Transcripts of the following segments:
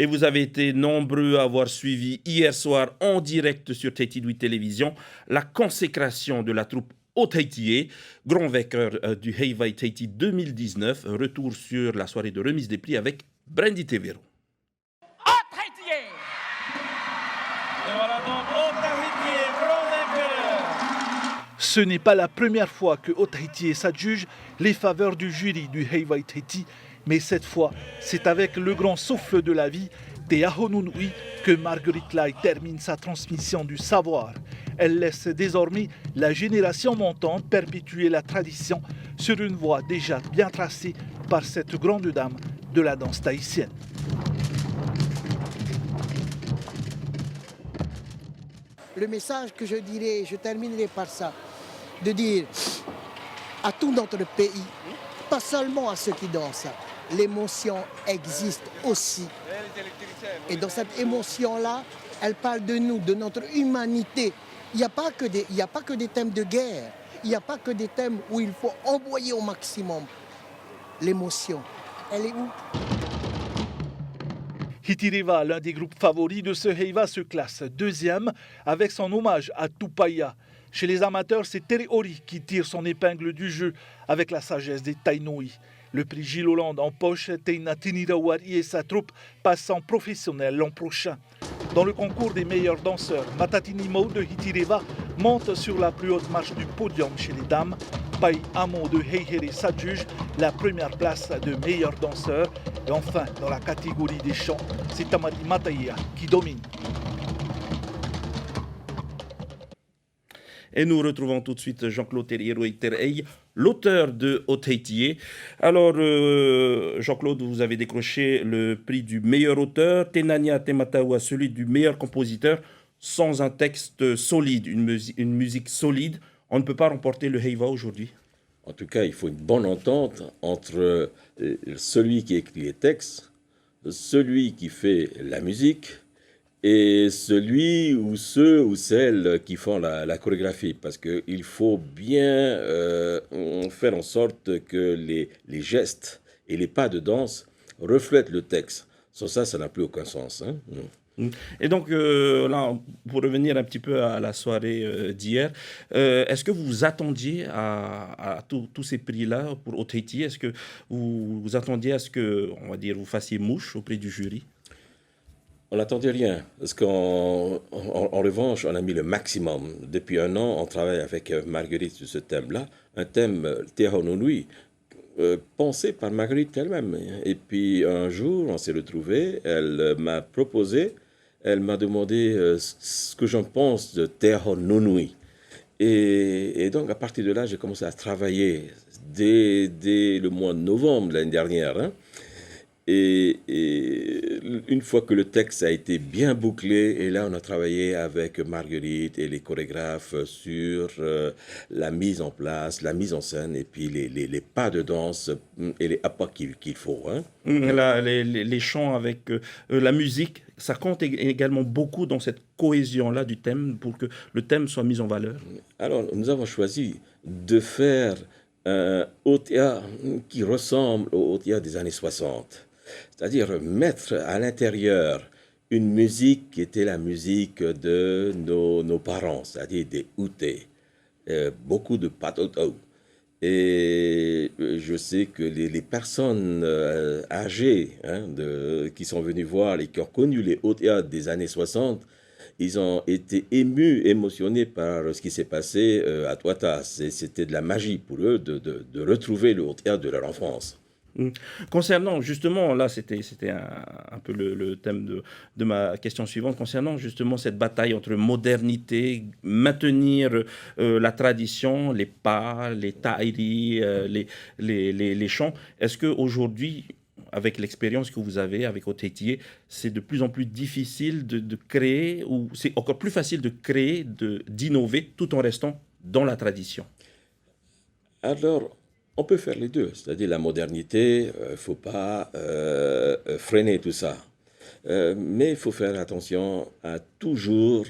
Et vous avez été nombreux à avoir suivi hier soir en direct sur Tahiti Télévision la consécration de la troupe Otaitié, grand vainqueur du Heiwai Tahiti 2019. Retour sur la soirée de remise des prix avec Brandy Tevero. Otaitié. Et voilà donc Otaitié, grand vainqueur. Ce n'est pas la première fois que Otaitié s'adjuge les faveurs du jury du Heiwai Tahiti, mais cette fois, c'est avec le grand souffle de la vie, Te Ahonunui, que Marguerite Lai termine sa transmission du savoir. Elle laisse désormais la génération montante perpétuer la tradition sur une voie déjà bien tracée par cette grande dame de la danse tahitienne. Le message que je dirais, je terminerai par ça, de dire à tout notre pays, pas seulement à ceux qui dansent, l'émotion existe aussi. Et dans cette émotion-là, elle parle de nous, de notre humanité. Il n'y a pas que des thèmes de guerre, il n'y a pas que des thèmes où il faut envoyer au maximum. L'émotion, elle est où? Hitireva, l'un des groupes favoris de ce Heiwa, se classe deuxième avec son hommage à Tupaya. Chez les amateurs, c'est Tereori qui tire son épingle du jeu avec la sagesse des Tainoi. Le prix Gilles Hollande en poche, Teina Tinirawari et sa troupe passent en professionnel l'an prochain. Dans le concours des meilleurs danseurs, Matatini Mo de Hitireva monte sur la plus haute marche du podium chez les dames. Pai Amo de Heihere s'adjuge la première place de meilleur danseur. Et enfin, dans la catégorie des chants, c'est Tamari Mataia qui domine. Et nous retrouvons tout de suite Jean-Claude Terey, l'auteur de Otaitié. Alors, Jean-Claude, vous avez décroché le prix du meilleur auteur, Tenania Tematawa, celui du meilleur compositeur, sans un texte solide, une musique solide. On ne peut pas remporter le Heiwa aujourd'hui. En tout cas, il faut une bonne entente entre celui qui écrit les textes, celui qui fait la musique, et celui ou ceux ou celles qui font la chorégraphie, parce qu'il faut bien faire en sorte que les gestes et les pas de danse reflètent le texte. Sans ça, ça n'a plus aucun sens. Hein. Et donc, là, pour revenir un petit peu à la soirée d'hier, est-ce que vous vous attendiez à tous ces prix-là pour Otaitié? Est-ce que vous attendiez à ce que, on va dire, vous fassiez mouche auprès du jury? On n'attendait rien, parce qu'en revanche, on a mis le maximum. Depuis un an, on travaille avec Marguerite sur ce thème-là, un thème Te Ahonunui, pensé par Marguerite elle-même. Et puis un jour, on s'est retrouvés, elle m'a proposé, elle m'a demandé ce que j'en pense de Te Ahonunui. Et donc, à partir de là, j'ai commencé à travailler dès le mois de novembre l'année dernière. Hein. Et une fois que le texte a été bien bouclé, et là on a travaillé avec Marguerite et les chorégraphes sur la mise en place, la mise en scène, et puis les pas de danse et les appâts qu'il faut. Hein. Là, les chants avec la musique, ça compte également beaucoup dans cette cohésion-là du thème pour que le thème soit mis en valeur. Alors nous avons choisi de faire un OTA qui ressemble au OTA des années 60. C'est-à-dire mettre à l'intérieur une musique qui était la musique de nos parents, c'est-à-dire des outés, beaucoup de patoto. Et je sais que les personnes âgées qui sont venues voir et qui ont connu les OTA des années 60, ils ont été émus, émotionnés par ce qui s'est passé à Tuata. C'était de la magie pour eux de retrouver le OTA de leur enfance. Concernant justement, là c'était un peu le thème de ma question suivante, concernant justement cette bataille entre modernité, maintenir la tradition, les pas, les taïris, les chants. Est-ce qu'aujourd'hui, avec l'expérience que vous avez avec Otaitié, c'est de plus en plus difficile de créer, ou c'est encore plus facile de créer, d'innover tout en restant dans la tradition? Alors, on peut faire les deux, c'est-à-dire la modernité, il ne faut pas freiner tout ça. Mais il faut faire attention à toujours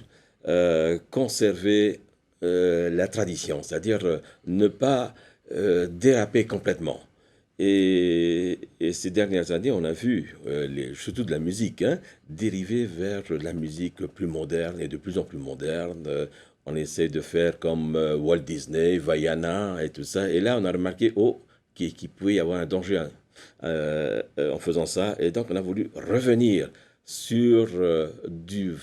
conserver la tradition, c'est-à-dire ne pas déraper complètement. Et ces dernières années, on a vu, surtout de la musique, hein, dériver vers la musique plus moderne et de plus en plus moderne. On essaie de faire comme Walt Disney, Vaiana et tout ça. Et là, on a remarqué qu'il pouvait y avoir un danger en faisant ça. Et donc, on a voulu revenir sur du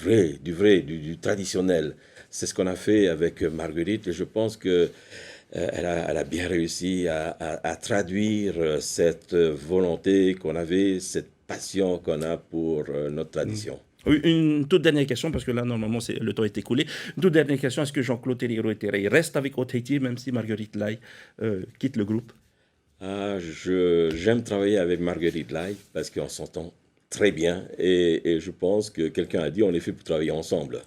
traditionnel. C'est ce qu'on a fait avec Marguerite. Et je pense que elle a bien réussi à traduire cette volonté qu'on avait, cette passion qu'on a pour notre tradition. Oui, une toute dernière question, parce que là, normalement, le temps est écoulé. Une toute dernière question, est-ce que Jean-Claude Téliro-Terre reste avec Haute-Haïti, même si Marguerite Lai quitte le groupe? J'aime travailler avec Marguerite Lai parce qu'on s'entend très bien et je pense que quelqu'un a dit on est fait pour travailler ensemble.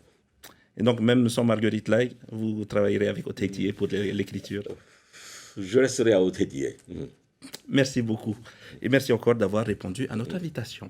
Et donc, même sans Marguerite Lai, vous travaillerez avec Haute-Haïti pour l'écriture? Je resterai à Haute-Haïti. Merci beaucoup. Et merci encore d'avoir répondu à notre invitation.